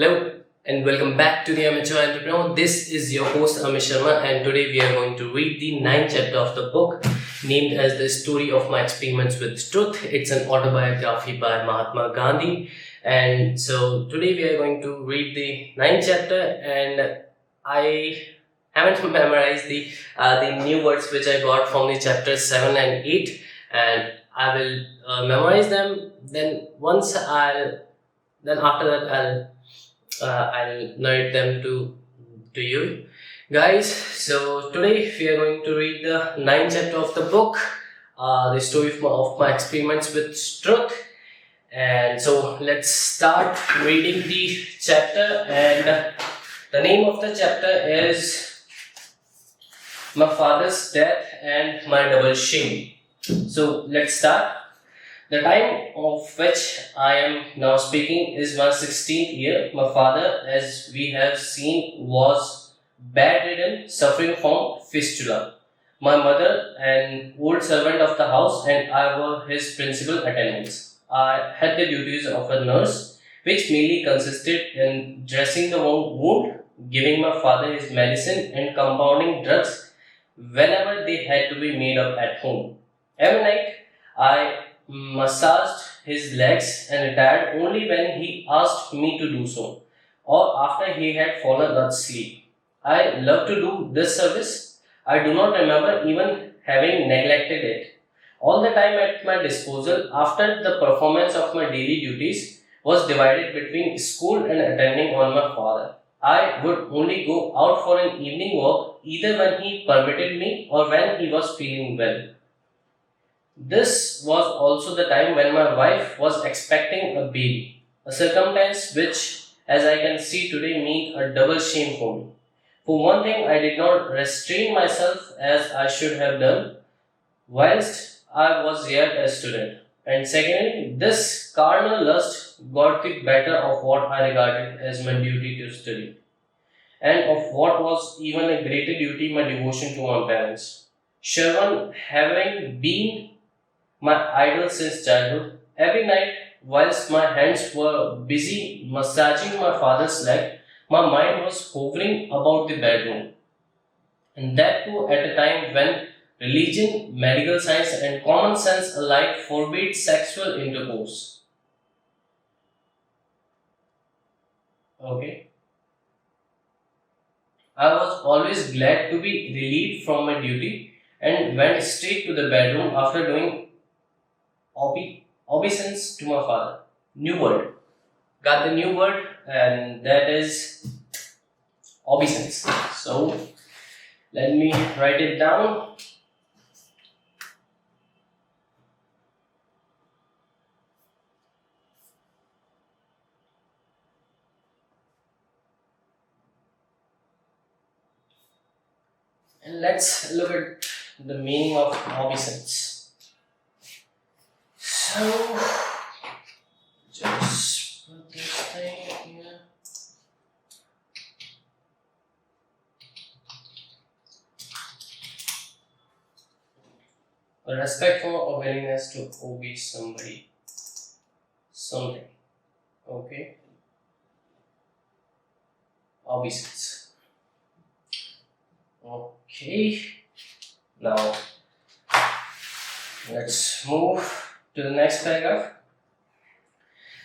Hello and welcome back to the Amateur Entrepreneur. This is your host Amit Sharma, and today we are going to read the ninth chapter of the book named as The Story of My Experiments with Truth. It's an autobiography by Mahatma Gandhi, and so today we are going to read the ninth chapter, and I haven't memorized the new words which I got from the chapters 7 and 8, and I will memorize them. Then after that I'll narrate them to you guys. So today we are going to read the ninth chapter of the book, the story of my experiments with truth. And so let's start reading the chapter. And the name of the chapter is My Father's Death and My Double Shame. So let's start. The time of which I am now speaking is my 16th year. My father, as we have seen, was bedridden, suffering from fistula. My mother, an old servant of the house, and I were his principal attendants. I had the duties of a nurse, which mainly consisted in dressing the wound, giving my father his medicine, and compounding drugs whenever they had to be made up at home. Every night, I massaged his legs and retired only when he asked me to do so, or after he had fallen asleep. I love to do this service. I do not remember even having neglected it. All the time at my disposal after the performance of my daily duties was divided between school and attending on my father. I would only go out for an evening walk either when he permitted me or when he was feeling well. This was also the time when my wife was expecting a baby, a circumstance which, as I can see today, made a double shame for me. For one thing, I did not restrain myself as I should have done whilst I was yet a student. And secondly, this carnal lust got the better of what I regarded as my duty to study, and of what was even a greater duty, my devotion to my parents. Sherwan, having been my idol since childhood. Every night, whilst my hands were busy massaging my father's leg, my mind was hovering about the bedroom. And that too at a time when religion, medical science, and common sense alike forbade sexual intercourse. Okay. I was always glad to be relieved from my duty and went straight to the bedroom after doing obeisance to my father. New word. Got the new word, and that is obeisance. So let me write it down. And let's look at the meaning of obeisance. So just put this thing here. A respect for or willingness to obey somebody, something. Okay. Obeisance. Okay. Now let's move to the next paragraph.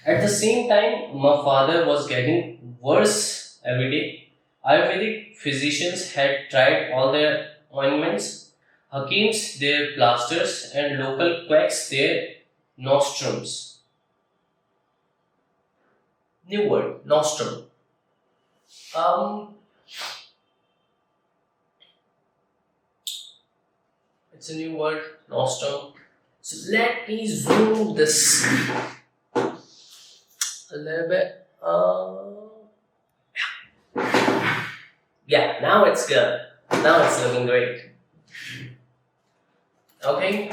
At the same time, my father was getting worse every day. Ayurvedic physicians had tried all their ointments, Hakims their plasters, and local quacks their nostrums. New word, nostrum. Um, it's a new word, nostrum. So let me zoom this a little bit. Yeah, now it's good. Now it's looking great. Okay.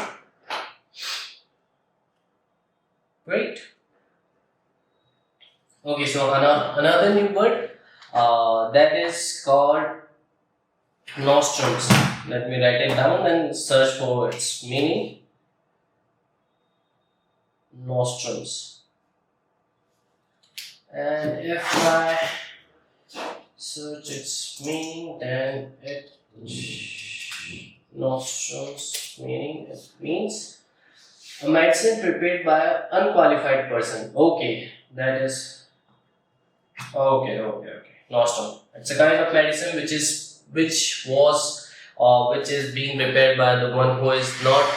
Great. Okay, so another new word that is called nostrums. Let me write it down and search for its meaning. Nostrums. And if I search its meaning, then it nostrums meaning it means a medicine prepared by an unqualified person. Okay, that is okay. Nostrum. It's a kind of medicine which is being prepared by the one who is not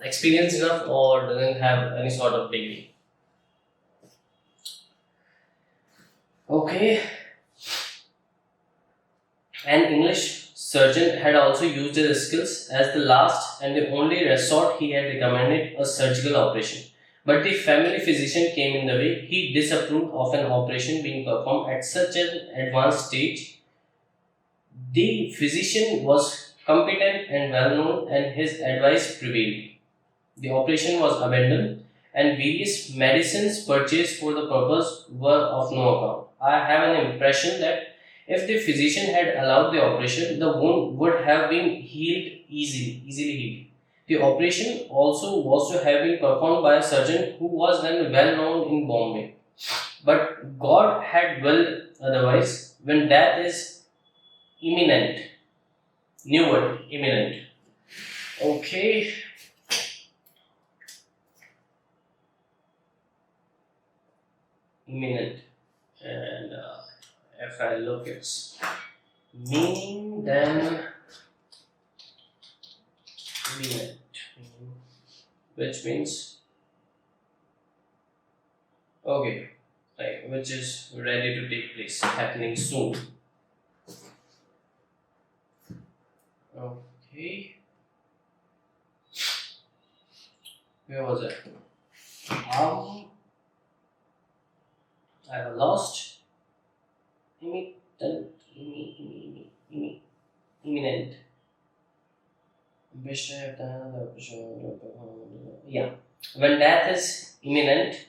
experienced enough or doesn't have any sort of degree. Okay, an English surgeon had also used his skills as the last and the only resort. He had recommended a surgical operation. But the family physician came in the way. He disapproved of an operation being performed at such an advanced stage. The physician was competent and well known, and his advice prevailed. The operation was abandoned, and various medicines purchased for the purpose were of no account. I have an impression that if the physician had allowed the operation, the wound would have been easily healed. The operation also was to have been performed by a surgeon who was then well known in Bombay. But God had willed otherwise. When death is imminent, new word, imminent. Okay, imminent. And if I look its meaning, then imminent, which means okay, like which is ready to take place, happening soon. Okay, where was it? I have lost. Imminent. Yeah. When death is imminent,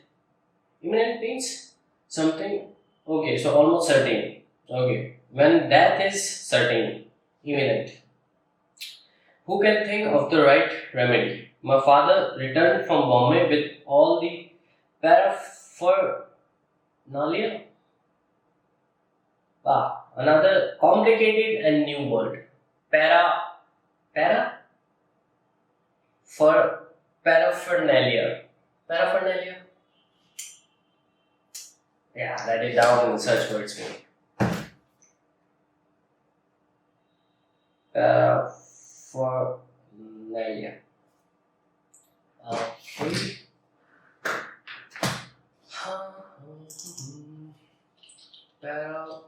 imminent means something. Okay, so almost certain. Okay. When death is certain, imminent. Who can think of the right remedy? My father returned from Bombay with all the paraphernalia. Another complicated and new word. Para for paraphernalia. Paraphernalia? Yeah, write it down and search for its meaning. Paraphernalia. Okay. Paraphernalia.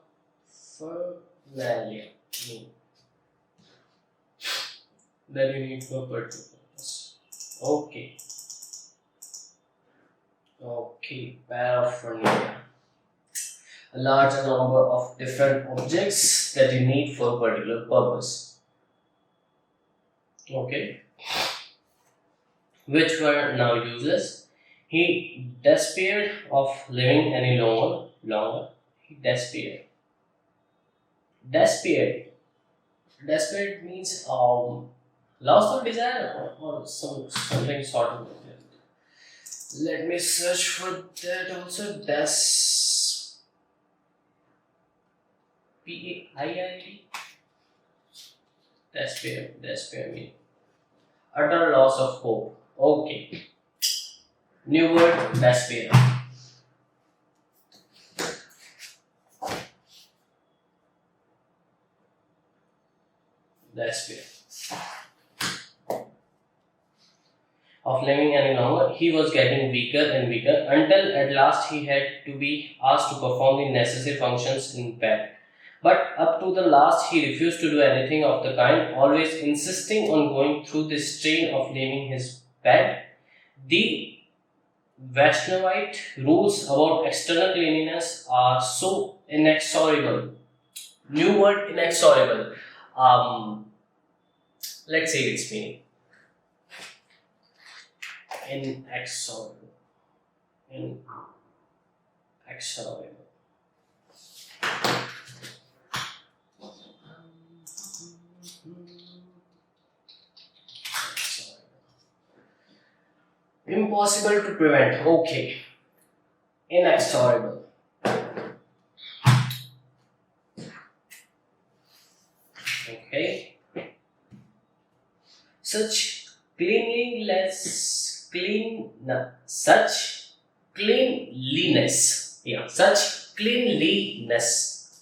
That you need for purpose. Okay. Okay, paraphernalia. A large number of different objects that you need for a particular purpose. Okay. Which were now useless. He despaired of living any longer. He despaired. Despaired means loss of desire or something sort of that. Let me search for that also. P-A-I-I-D. Despair means utter loss of hope. Okay. New word, despair. Despair. Of living any longer, he was getting weaker and weaker until at last he had to be asked to perform the necessary functions in bed. But up to the last, he refused to do anything of the kind, always insisting on going through the strain of leaving his bed. The Vaishnavite rules about external cleanliness are so inexorable. New word, inexorable. Let's say its meaning. Inexorable. Impossible to prevent. Okay. inexorable. Okay. Such cleanliness, such cleanliness, yeah, such cleanliness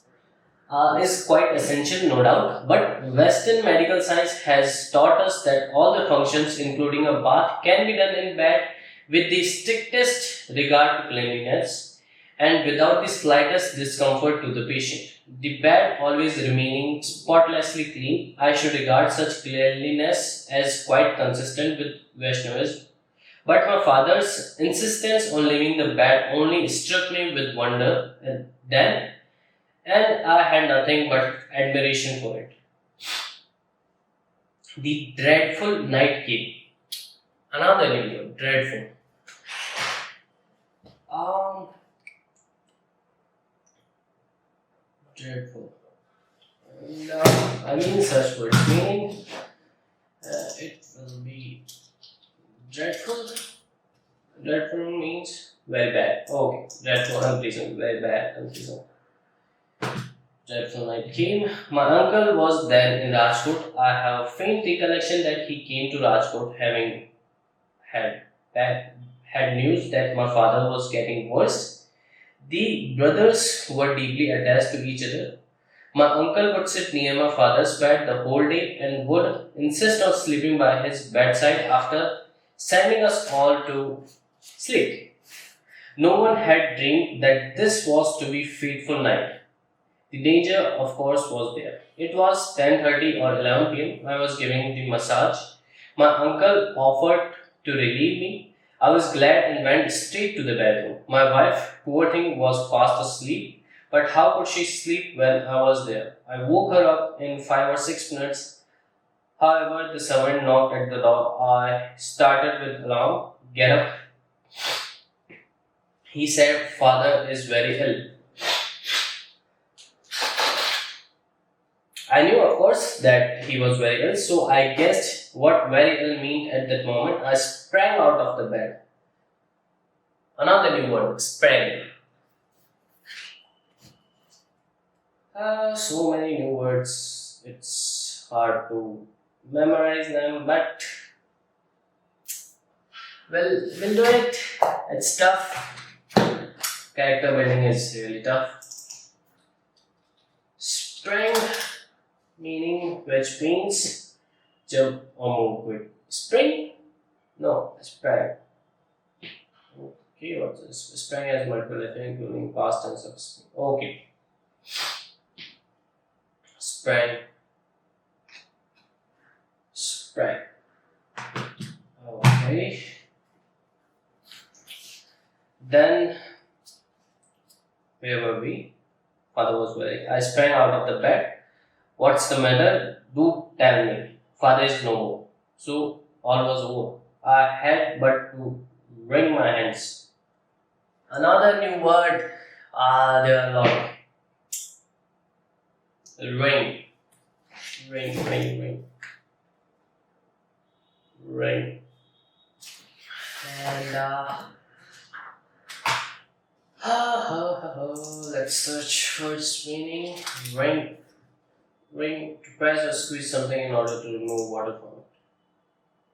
is quite essential, no doubt. But Western medical science has taught us that all the functions, including a bath, can be done in bed with the strictest regard to cleanliness and without the slightest discomfort to the patient. The bed always remaining spotlessly clean, I should regard such cleanliness as quite consistent with Vaishnavism. But my father's insistence on leaving the bed only struck me with wonder then, and I had nothing but admiration for it. The dreadful night came. Another new word, dreadful. Um, dreadful. No, I mean search for its meaning. It will be dreadful. Dreadful means very bad. Okay, dreadful, unpleasant, very bad, unpleasant. Dreadful night came. My uncle was then in Rajkot. I have faint recollection that he came to Rajkot having had bad, had news that my father was getting worse. The brothers were deeply attached to each other. My uncle would sit near my father's bed the whole day and would insist on sleeping by his bedside after sending us all to sleep. No one had dreamed that this was to be fateful night. The danger, of course, was there. It was 10:30 or 11 p.m. I was giving the massage. My uncle offered to relieve me. I was glad and went straight to the bedroom. My wife, poor thing, was fast asleep. But how could she sleep when I was there? I woke her up in 5 or 6 minutes. However, the servant knocked at the door. I started with alarm. Get up. He said, Father is very ill. I knew, of course, that he was very ill, so I guessed what very ill meant at that moment. I sprang out of the bed. Another new word, sprang. So many new words, it's hard to memorize them, but we'll do it. It's tough. Character building is really tough. Sprang, meaning which means jump or move quick. Spring? No, sprang. Okay, what's this? Sprang has multiple effects, including past tense of spring. Okay. Sprang. Sprang. Okay. Then, where were we? Father was very. I sprang out of the bed. What's the matter? Do tell me. Father is no more. So, all was over. I had but to wring my hands. Another new word. There are a lot. Ring. Ring, ring, ring. Ring. And let's search for its meaning. Ring. Ring, to press or squeeze something in order to remove water from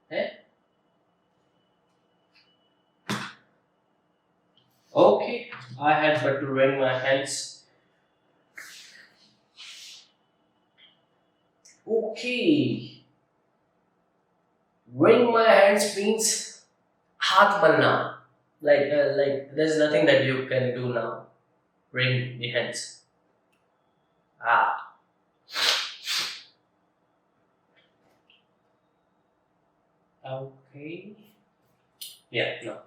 it. Eh? Okay, I had but to wring my hands. Okay, wring my hands means haath banna. Like there's nothing that you can do now. Wring the hands. Okay. Yeah, no.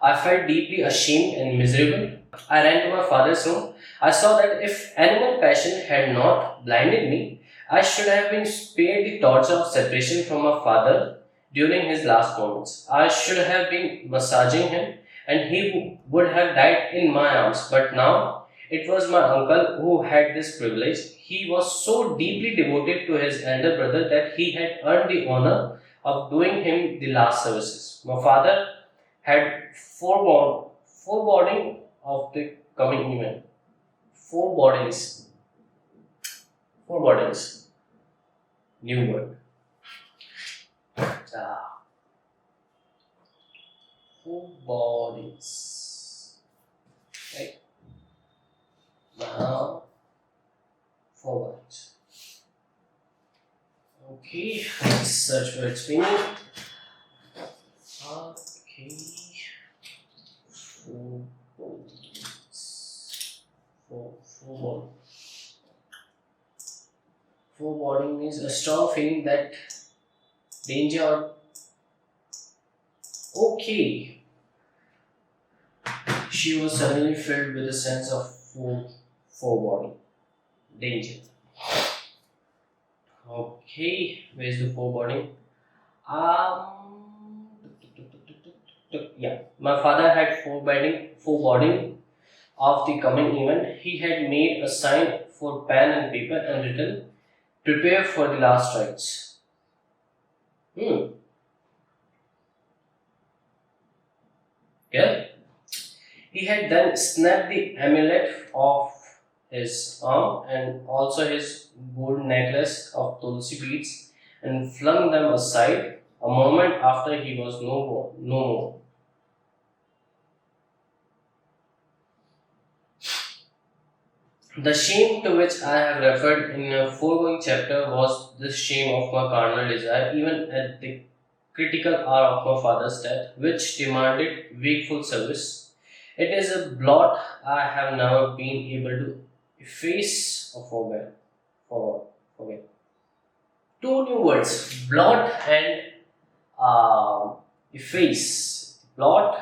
I felt deeply ashamed and miserable. I ran to my father's room. I saw that if animal passion had not blinded me, I should have been spared the torture of separation from my father during his last moments. I should have been massaging him and he would have died in my arms. But now it was my uncle who had this privilege. He was so deeply devoted to his elder brother that he had earned the honor of doing him the last services. My father had foreboding of the coming event. Forebodings. Forebodings. New word. Ah, forebodings. Right. Now, forebodings. Okay, let's search for its meaning. Okay. Forebodings. Foreboding. Foreboding means a strong feeling that danger or okay. She was suddenly filled with a sense of foreboding. Danger. Okay, where's the foreboding? Um, yeah, my father had foreboding of the coming event. He had made a sign for pen and paper and written, "Prepare for the last rites." Hmm. Yeah. He had then snapped the amulet off his arm and also his gold necklace of tulsi beads and flung them aside a moment after he was no more. The shame to which I have referred in a foregoing chapter was the shame of my carnal desire, even at the critical hour of my father's death, which demanded wakeful service. It is a blot I have never been able to efface or forget. Two new words, blot and efface. Blot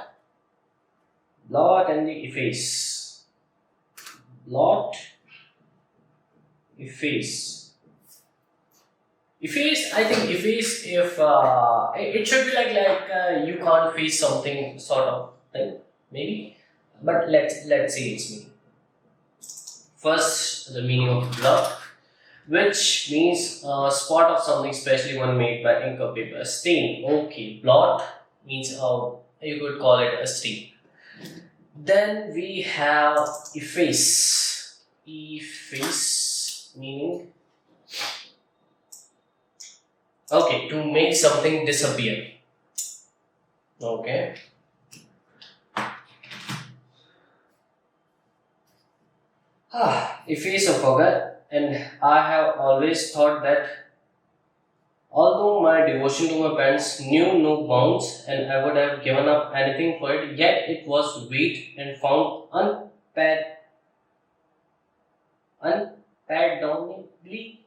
and the efface. Blot, efface. Efface, I think efface if it should be like you can't face something sort of thing, maybe. But let's see its meaning. First, the meaning of blot, which means a spot of something, especially one made by ink or paper. A stain. Okay, blot means you could call it a stain. Then we have efface. Efface meaning okay, to make something disappear. Okay. Efface or forget, and I have always thought that although my devotion to my parents knew no bounds and I would have given up anything for it, yet it was weighed and found unpardonably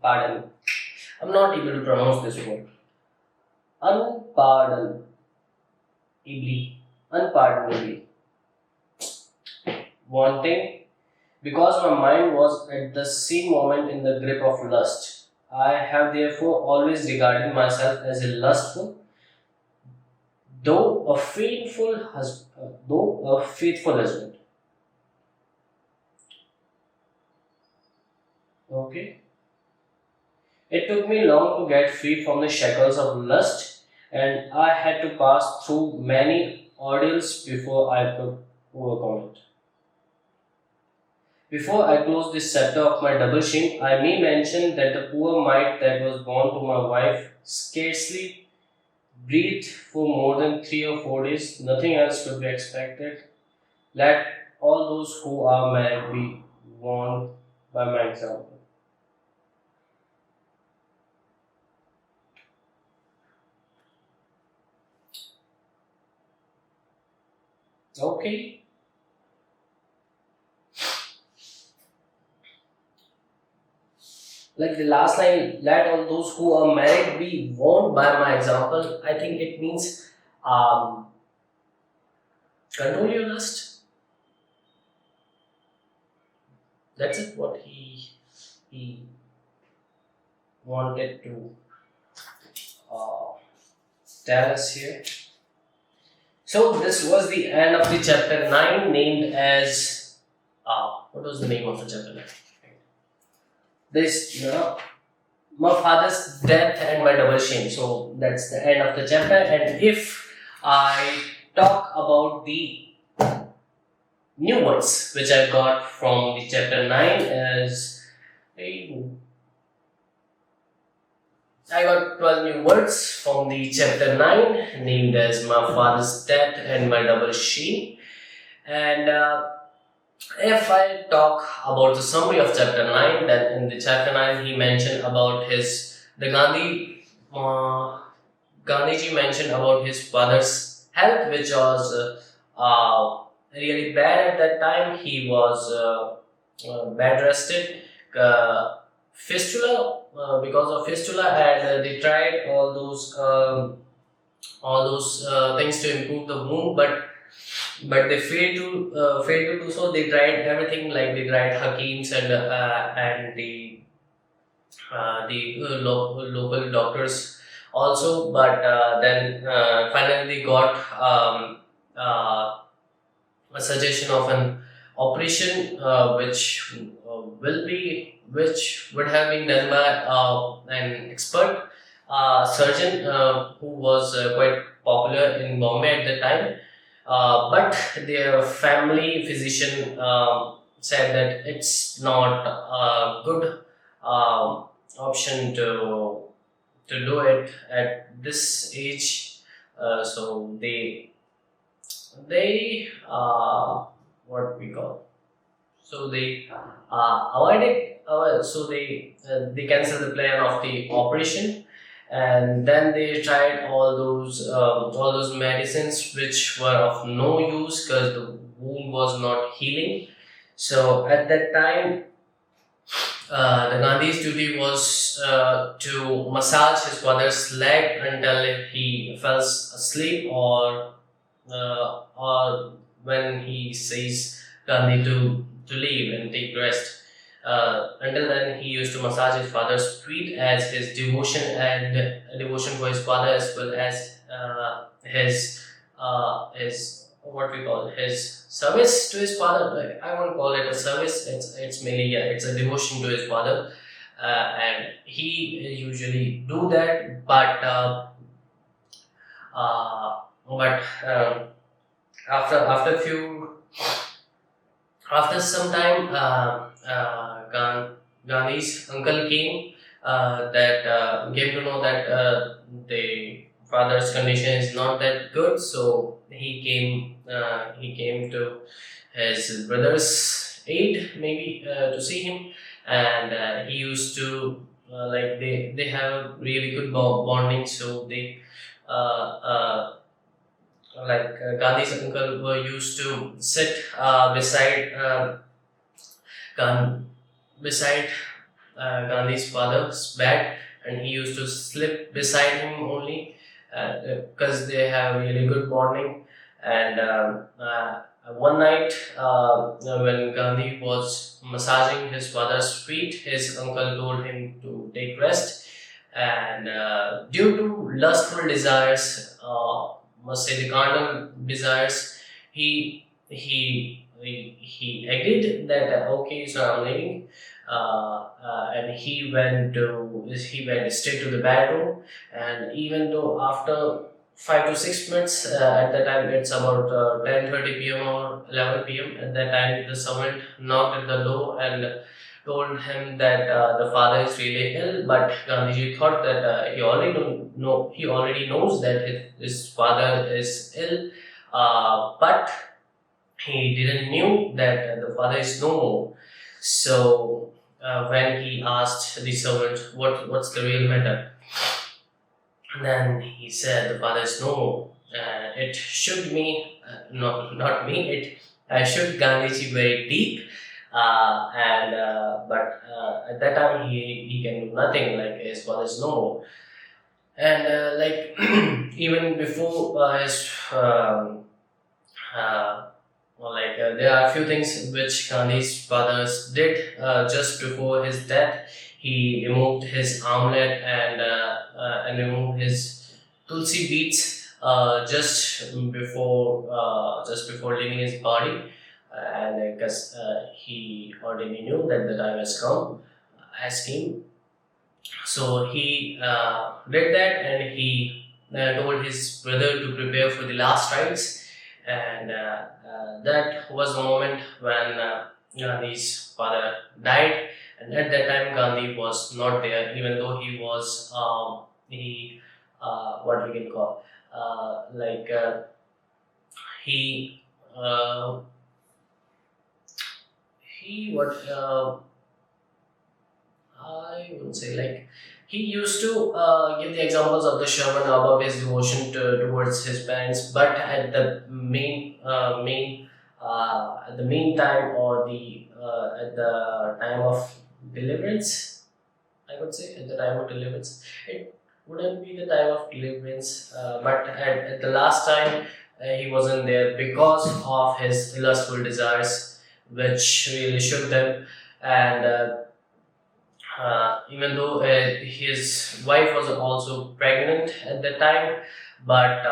pardon. I'm not able to pronounce this word. Unpardonably. Wanting, because my mind was at the same moment in the grip of lust. I have therefore always regarded myself as a lustful, though a faithful husband. Okay. It took me long to get free from the shackles of lust, and I had to pass through many ordeals before I could overcome it. Before I close this chapter of my double shame, I may mention that the poor mite that was born to my wife scarcely breathed for more than 3 or 4 days. Nothing else could be expected. Let all those who are married be warned by my example. Okay. Like the last line, let all those who are married be warned by my example. I think it means control your lust. That's it. What he wanted to uh, tell us here. So this was the end of the chapter 9, named as what was the name of the chapter 9? This, my father's death and my double shame. So that's the end of the chapter. And if I talk about the new words which I got from the chapter 9 is I got 12 new words from the chapter 9 named as My Father's Death and My Double Shame. And if I talk about the summary of chapter 9, then in the chapter 9 he mentioned about the Gandhiji mentioned about his father's health, which was really bad at that time. He was bed rested, fistula, because of fistula, and they tried all those things to improve the wound, but they failed to do so. They tried everything, like they tried hakims and the local doctors also, but then finally they got a suggestion of an operation which would have been done by an expert surgeon who was quite popular in Bombay at the time. But their family physician said that it's not a good option to do it at this age. So they what we call so they avoided so they canceled the plan of the operation, and then they tried all those medicines which were of no use because the wound was not healing. So at that time, the Gandhi's duty was to massage his father's leg until he fell asleep, or when he says Gandhi to leave and take rest. Until then, he used to massage his father's feet as his devotion for his father, as well as his what we call his service to his father. Like, I won't call it a service. It's mainly, yeah, it's a devotion to his father, and he usually do that. But after after some time, Gandhi's uncle came to know that the father's condition is not that good. So he came to his brother's aid, maybe, to see him, and he used to like they have really good bonding. So they Gandhi's uncle were used to sit Gan- beside Gandhi's father's bed, and he used to sleep beside him only because they have really good bonding. And one night, when Gandhi was massaging his father's feet, his uncle told him to take rest, and due to lustful desires, must say the carnal desires, he agreed that okay, so I'm leaving, and he went straight to the bedroom, and even though after 5 to 6 minutes, at that time it's about 10:30 p.m. or 11 p.m. At that time, the servant knocked at the door and told him that the father is really ill, but Gandhiji thought that he already knows that his father is ill, but he didn't knew that the father is no more. So when he asked the servant what's the real matter, then he said the father is no more. It shook me, not me. It shook Gandhiji very deep, and but at that time he can do nothing. Like his father is no more, and like even before his there are a few things which Gandhi's fathers did just before his death. He removed his armlet and removed his tulsi beads just before leaving his body, and because he already knew that the time has came. So he did that, and he told his brother to prepare for the last rites, and that was the moment when Gandhi's father died. And at that time, Gandhi was not there, even though he was he what we can call he uh, he what I would say he used to give the examples of the Sherman about his devotion towards his parents, but at the at the meantime, or the at the time of deliverance, I would say at the time of deliverance, it wouldn't be the time of deliverance, but at the last time he wasn't there because of his lustful desires, which really shook them. And even though his wife was also pregnant at that time, but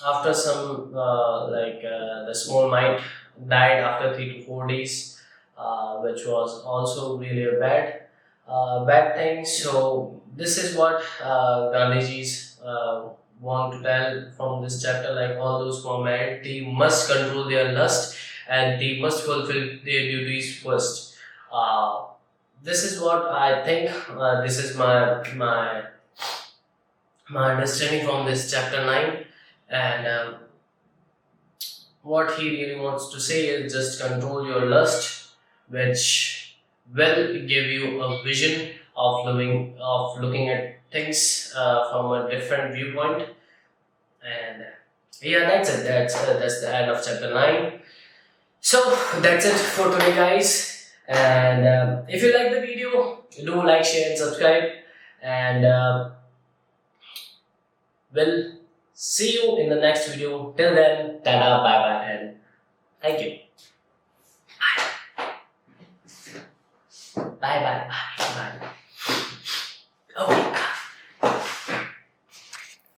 after some the small mite died after 3 to 4 days, which was also really a bad thing. So this is what Gandhiji's want to tell from this chapter. Like, all those who are married, they must control their lust and they must fulfill their duties first. Uh, this is what I think. This is my understanding from this chapter 9, and what he really wants to say is just control your lust, which will give you a vision of looking at things from a different viewpoint. And yeah, that's it. That's the end of chapter 9. So that's it for today, guys. And if you like the video, do like, share, and subscribe. And we'll see you in the next video. Till then, tada, bye bye, and thank you. Bye bye. Bye.